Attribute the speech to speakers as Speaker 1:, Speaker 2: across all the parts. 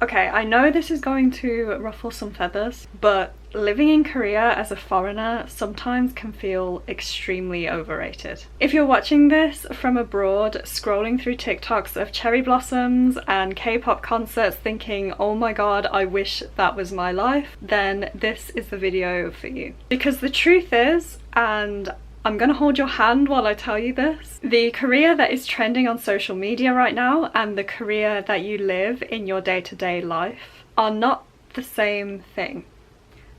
Speaker 1: Okay, I know this is going to ruffle some feathers, but living in Korea as a foreigner sometimes can feel extremely overrated. If you're watching this from abroad, scrolling through TikToks of cherry blossoms and K-pop concerts thinking, oh my god, I wish that was my life, then this is the video for you. Because the truth is, and I'm gonna hold your hand while I tell you this, the Korea that is trending on social media right now and the Korea that you live in your day-to-day life are not the same thing.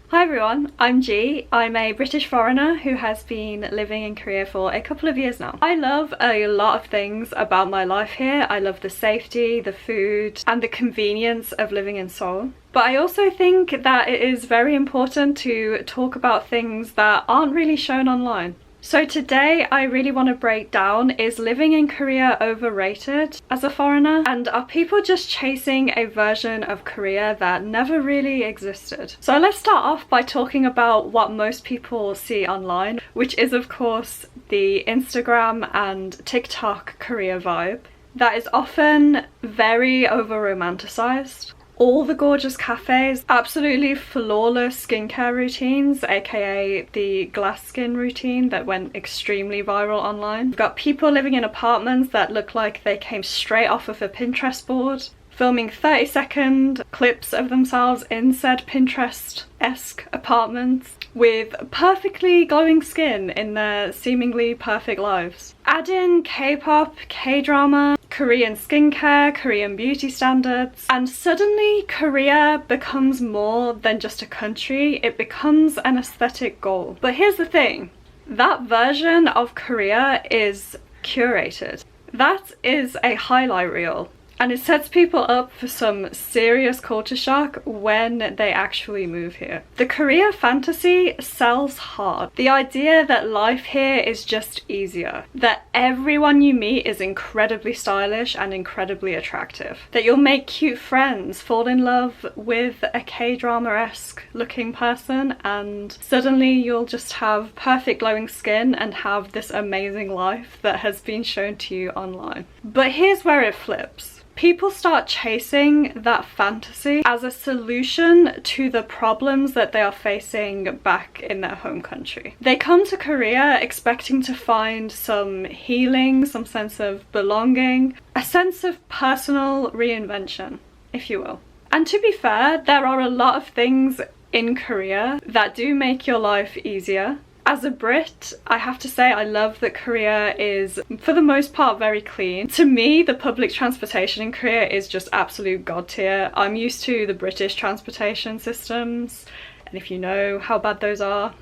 Speaker 1: Hi everyone, I'm G. I'm a British foreigner who has been living in Korea for a couple of years now. I love a lot of things about my life here. I love the safety, the food, and the convenience of living in Seoul. But I also think that it is very important to talk about things that aren't really shown online. So today I really want to break down, is living in Korea overrated as a foreigner? And are people just chasing a version of Korea that never really existed? So let's start off by talking about what most people see online, which is of course the Instagram and TikTok Korea vibe that is often very over-romanticized. All the gorgeous cafes, absolutely flawless skincare routines, aka the glass skin routine that went extremely viral online. We've got people living in apartments that look like they came straight off of a Pinterest board, filming 30-second clips of themselves in said Pinterest-esque apartments with perfectly glowing skin in their seemingly perfect lives. Add in K-pop, K-drama, Korean skincare, Korean beauty standards, and suddenly Korea becomes more than just a country, it becomes an aesthetic goal. But here's the thing, that version of Korea is curated. That is a highlight reel. And it sets people up for some serious culture shock when they actually move here. The Korea fantasy sells hard. The idea that life here is just easier, that everyone you meet is incredibly stylish and incredibly attractive, that you'll make cute friends, fall in love with a K-drama-esque looking person, and suddenly you'll just have perfect glowing skin and have this amazing life that has been shown to you online. But here's where it flips. People start chasing that fantasy as a solution to the problems that they are facing back in their home country. They come to Korea expecting to find some healing, some sense of belonging, a sense of personal reinvention, if you will. And to be fair, there are a lot of things in Korea that do make your life easier. As a Brit, I have to say I love that Korea is, for the most part, very clean. To me, the public transportation in Korea is just absolute god tier. I'm used to the British transportation systems, and if you know how bad those are,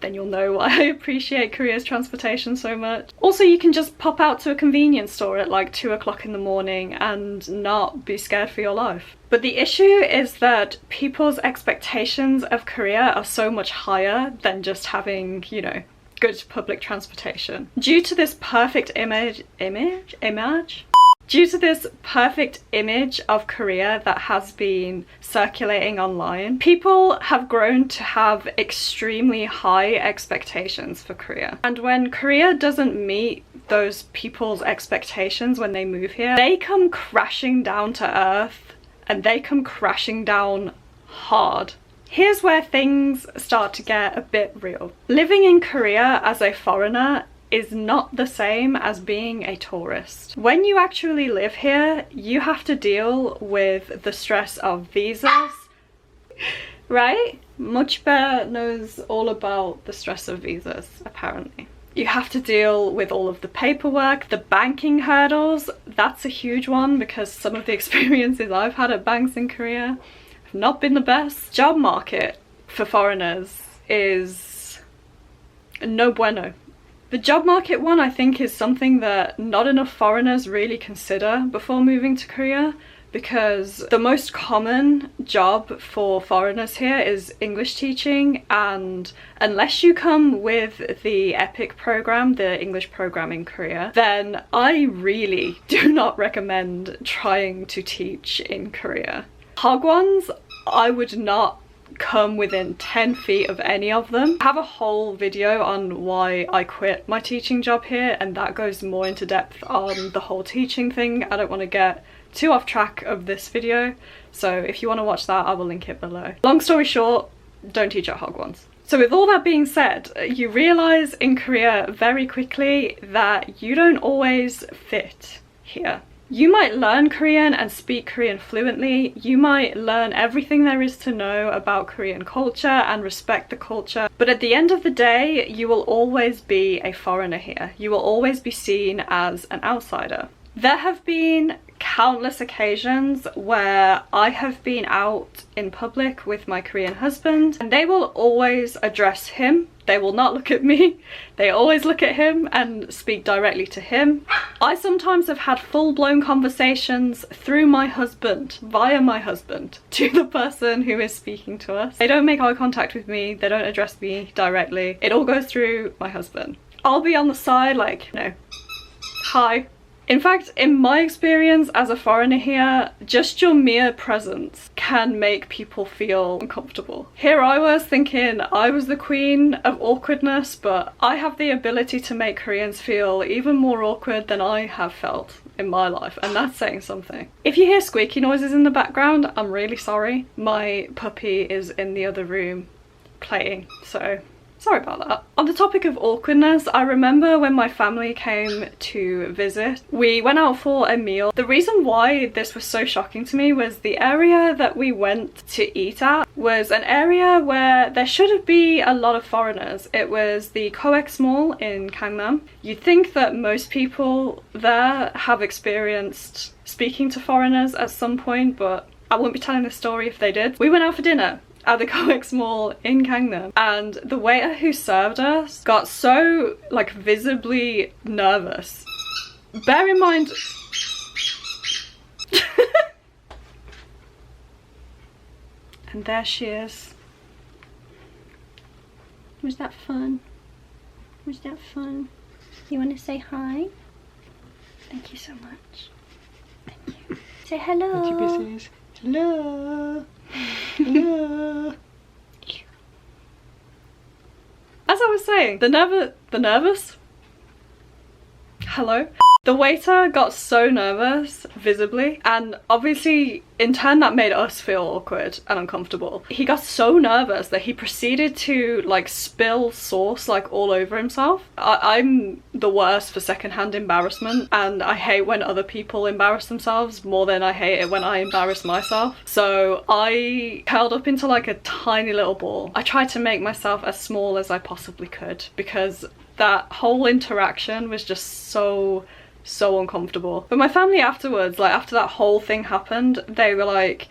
Speaker 1: then you'll know why I appreciate Korea's transportation so much. Also, you can just pop out to a convenience store at like 2 o'clock in the morning and not be scared for your life. But the issue is that people's expectations of Korea are so much higher than just having, you know, good public transportation. Due to this perfect image of Korea that has been circulating online, people have grown to have extremely high expectations for Korea. And when Korea doesn't meet those people's expectations when they move here, they come crashing down to earth, and they come crashing down hard. Here's where things start to get a bit real. Living in Korea as a foreigner is not the same as being a tourist. When you actually live here, you have to deal with the stress of visas, right? Muchbe knows all about the stress of visas, apparently. You have to deal with all of the paperwork, the banking hurdles. That's a huge one because some of the experiences I've had at banks in Korea have not been the best. Job market for foreigners is no bueno. The job market one, I think, is something that not enough foreigners really consider before moving to Korea, because the most common job for foreigners here is English teaching, and unless you come with the EPIC program, the English program in Korea, then I really do not recommend trying to teach in Korea. Hagwons, I would not come within 10 feet of any of them. I have a whole video on why I quit my teaching job here, and that goes more into depth on the whole teaching thing. I don't want to get too off track of this video, so if you want to watch that, I will link it below. Long story short, don't teach at Hogwarts. So with all that being said, you realise in Korea very quickly that you don't always fit here. You might learn Korean and speak Korean fluently, you might learn everything there is to know about Korean culture and respect the culture, but at the end of the day, you will always be a foreigner here. You will always be seen as an outsider. There have been countless occasions where I have been out in public with my Korean husband and they will always address him. They will not look at me. They always look at him and speak directly to him. I sometimes have had full-blown conversations through my husband, via my husband, to the person who is speaking to us. They don't make eye contact with me. They don't address me directly. It all goes through my husband. I'll be on the side like, you know, hi. In fact, in my experience as a foreigner here, just your mere presence can make people feel uncomfortable. Here I was thinking I was the queen of awkwardness, but I have the ability to make Koreans feel even more awkward than I have felt in my life, and that's saying something. If you hear squeaky noises in the background, I'm really sorry. My puppy is in the other room playing, so sorry about that. On the topic of awkwardness, I remember when my family came to visit, we went out for a meal. The reason why this was so shocking to me was the area that we went to eat at was an area where there shouldn't be a lot of foreigners. It was the COEX Mall in Gangnam. You'd think that most people there have experienced speaking to foreigners at some point, but I wouldn't be telling this story if they did. We went out for dinner at the COEX Mall in Gangnam, and the waiter who served us got so like visibly nervous. Bear in mind and there she is.
Speaker 2: Was that fun? Was that fun? You want to say hi? Thank you so much. Thank you. Say hello.
Speaker 1: What's your business? Hello. Hello. As I was saying, the nervous? Hello? The waiter got so nervous, visibly, and obviously in turn that made us feel awkward and uncomfortable. He got so nervous that he proceeded to like spill sauce like all over himself. I'm the worst for secondhand embarrassment, and I hate when other people embarrass themselves more than I hate it when I embarrass myself. So I curled up into like a tiny little ball. I tried to make myself as small as I possibly could because that whole interaction was just so uncomfortable. But my family afterwards, like after that whole thing happened, they were like,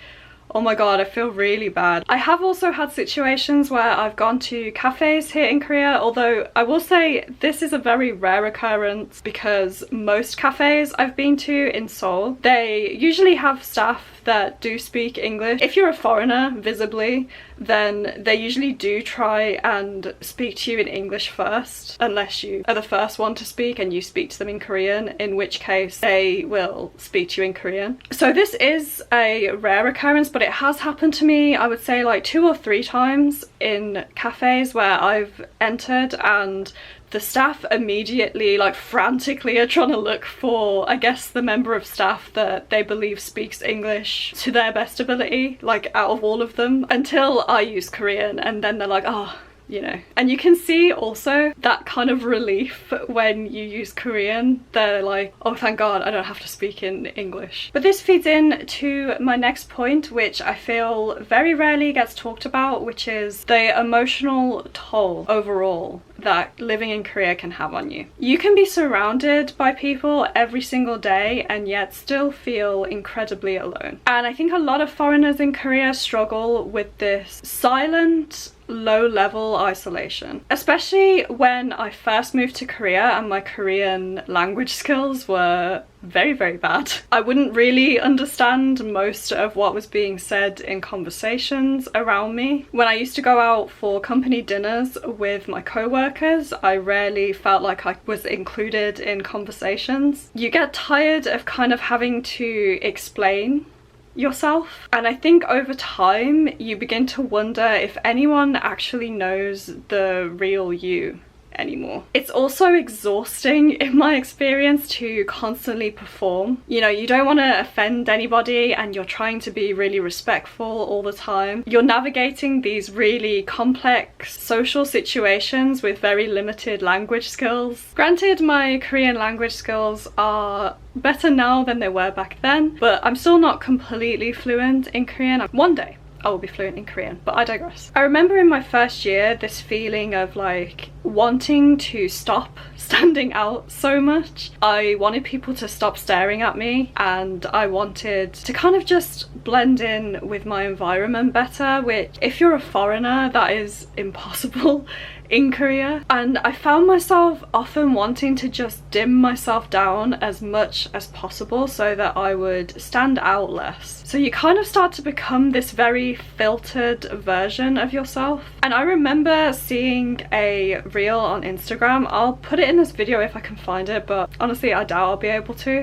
Speaker 1: oh my god, I feel really bad. I have also had situations where I've gone to cafes here in Korea, although I will say this is a very rare occurrence because most cafes I've been to in Seoul, they usually have staff that do speak English. If you're a foreigner, visibly, then they usually do try and speak to you in English first, unless you are the first one to speak and you speak to them in Korean, in which case they will speak to you in Korean. So this is a rare occurrence, but it has happened to me, I would say like 2 or 3 times in cafes where I've entered and the staff immediately, like frantically, are trying to look for, I guess, the member of staff that they believe speaks English to their best ability, like out of all of them, until I use Korean, and then they're like, oh, you know. And you can see also that kind of relief when you use Korean. They're like, oh thank god, I don't have to speak in English. But this feeds in to my next point, which I feel very rarely gets talked about, which is the emotional toll overall that living in Korea can have on you. You can be surrounded by people every single day and yet still feel incredibly alone. And I think a lot of foreigners in Korea struggle with this silent, low-level isolation. Especially when I first moved to Korea and my Korean language skills were very bad. I wouldn't really understand most of what was being said in conversations around me. When I used to go out for company dinners with my co-workers, I rarely felt like I was included in conversations. You get tired of kind of having to explain yourself, and I think over time you begin to wonder if anyone actually knows the real you anymore. It's also exhausting in my experience to constantly perform. You know, you don't want to offend anybody and you're trying to be really respectful all the time. You're navigating these really complex social situations with very limited language skills. Granted, my Korean language skills are better now than they were back then, but I'm still not completely fluent in Korean. One day I will be fluent in Korean, but I digress. I remember in my first year this feeling of like wanting to stop standing out so much. I wanted people to stop staring at me and I wanted to kind of just blend in with my environment better, which if you're a foreigner, that is impossible in Korea. And I found myself often wanting to just dim myself down as much as possible so that I would stand out less. So you kind of start to become this very filtered version of yourself. And I remember seeing a reel on Instagram. I'll put it in this video if I can find it, but honestly I doubt I'll be able to.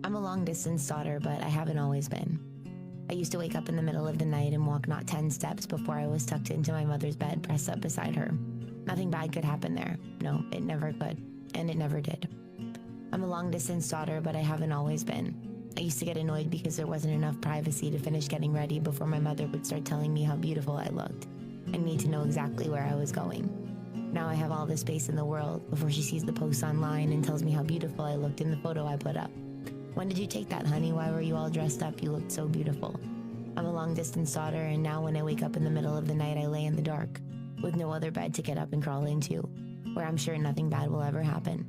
Speaker 3: I'm a long distance daughter, but I haven't always been. I used to wake up in the middle of the night and walk not 10 steps before I was tucked into my mother's bed, pressed up beside her. Nothing bad could happen there. No, it never could. And it never did. I'm a long distance daughter, but I haven't always been. I used to get annoyed because there wasn't enough privacy to finish getting ready before my mother would start telling me how beautiful I looked and need to know exactly where I was going. Now I have all the space in the world before she sees the posts online and tells me how beautiful I looked in the photo I put up. When did you take that, honey? Why were you all dressed up? You looked so beautiful. I'm a long-distance daughter, and now when I wake up in the middle of the night, I lay in the dark, with no other bed to get up and crawl into, where I'm sure nothing bad will ever happen.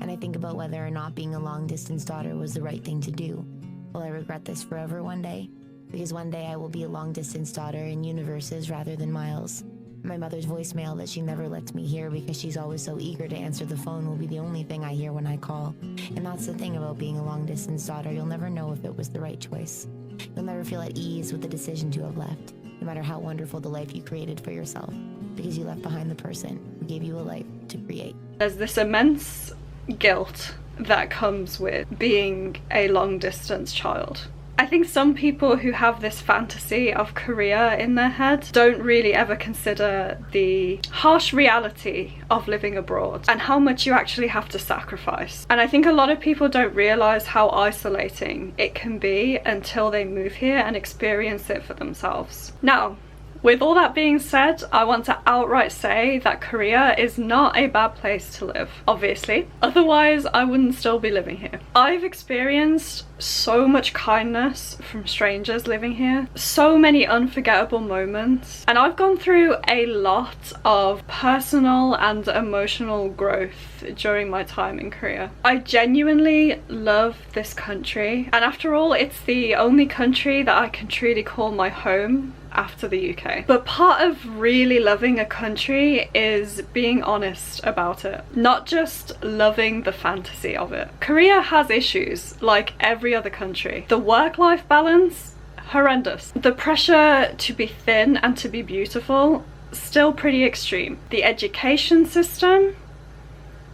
Speaker 3: And I think about whether or not being a long-distance daughter was the right thing to do. Will I regret this forever one day? Because one day I will be a long-distance daughter in universes rather than miles. My mother's voicemail that she never lets me hear because she's always so eager to answer the phone will be the only thing I hear when I call. And that's the thing about being a long-distance daughter. You'll never know if it was the right choice. You'll never feel at ease with the decision to have left, no matter how wonderful the life you created for yourself, because you left behind the person who gave you a life to create.
Speaker 1: There's this immense guilt that comes with being a long-distance child. I think some people who have this fantasy of Korea in their head don't really ever consider the harsh reality of living abroad and how much you actually have to sacrifice. And I think a lot of people don't realize how isolating it can be until they move here and experience it for themselves. Now, with all that being said, I want to outright say that Korea is not a bad place to live, obviously. Otherwise, I wouldn't still be living here. I've experienced so much kindness from strangers living here, so many unforgettable moments, and I've gone through a lot of personal and emotional growth during my time in Korea. I genuinely love this country, and after all, it's the only country that I can truly call my home after the UK. But part of really loving a country is being honest about it, not just loving the fantasy of it. Korea has issues like every other country. The work-life balance, horrendous. The pressure to be thin and to be beautiful, still pretty extreme. The education system,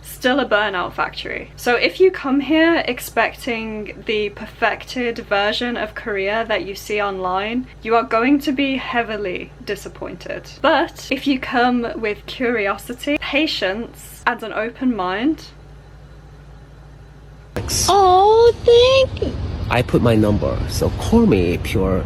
Speaker 1: still a burnout factory. So if you come here expecting the perfected version of Korea that you see online, you are going to be heavily disappointed. But if you come with curiosity, patience, and an open mind...
Speaker 4: Oh, thank you. I put my number, so call me if you're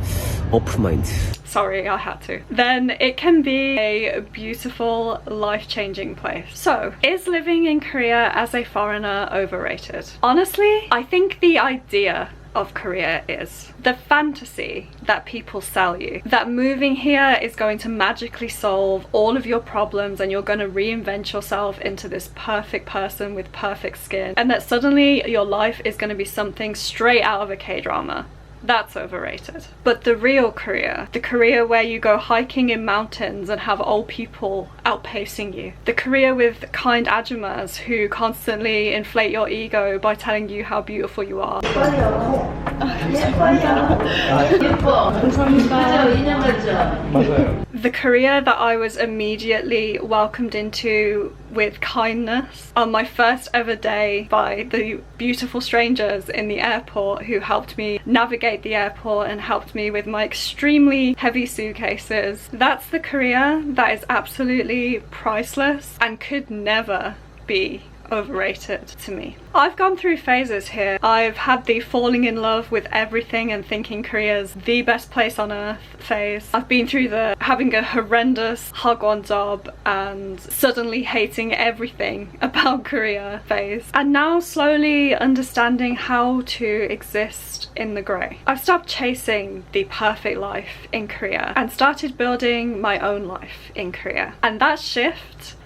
Speaker 4: open mind.
Speaker 1: Sorry, I had to. Then it can be a beautiful, life-changing place. So, is living in Korea as a foreigner overrated? Honestly, I think the idea of Korea is the fantasy that people sell you, that moving here is going to magically solve all of your problems and you're going to reinvent yourself into this perfect person with perfect skin, and that suddenly your life is going to be something straight out of a K-drama. That's overrated. But the real Korea, the Korea where you go hiking in mountains and have old people outpacing you, the Korea with kind ajumas who constantly inflate your ego by telling you how beautiful you are. The Korea that I was immediately welcomed into with kindness on my first ever day by the beautiful strangers in the airport who helped me navigate the airport and helped me with my extremely heavy suitcases. That's the Korea that is absolutely priceless and could never be overrated to me. I've gone through phases here. I've had the falling in love with everything and thinking Korea's the best place on earth phase. I've been through the having a horrendous hagwon job and suddenly hating everything about Korea phase, and now slowly understanding how to exist in the grey. I've stopped chasing the perfect life in Korea and started building my own life in Korea, and that shift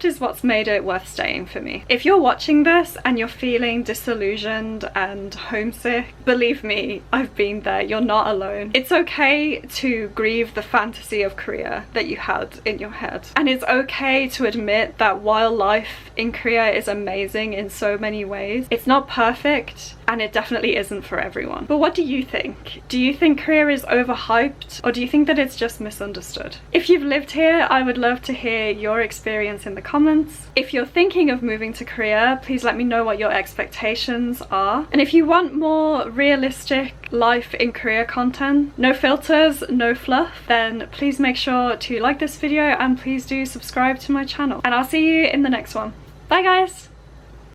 Speaker 1: is what's made it worth staying for me. If you're watching this and you're feeling disillusioned and homesick, believe me, I've been there. You're not alone. It's okay to grieve the fantasy of Korea that you had in your head. And it's okay to admit that while life in Korea is amazing in so many ways, it's not perfect and it definitely isn't for everyone. But what do you think? Do you think Korea is overhyped, or do you think that it's just misunderstood? If you've lived here, I would love to hear your experience in the comments. If you're thinking of moving to Korea, please let me know what your expectations are. And if you want more realistic life in Korea content, no filters, no fluff, then please make sure to like this video and please do subscribe to my channel. And I'll see you in the next one. Bye guys!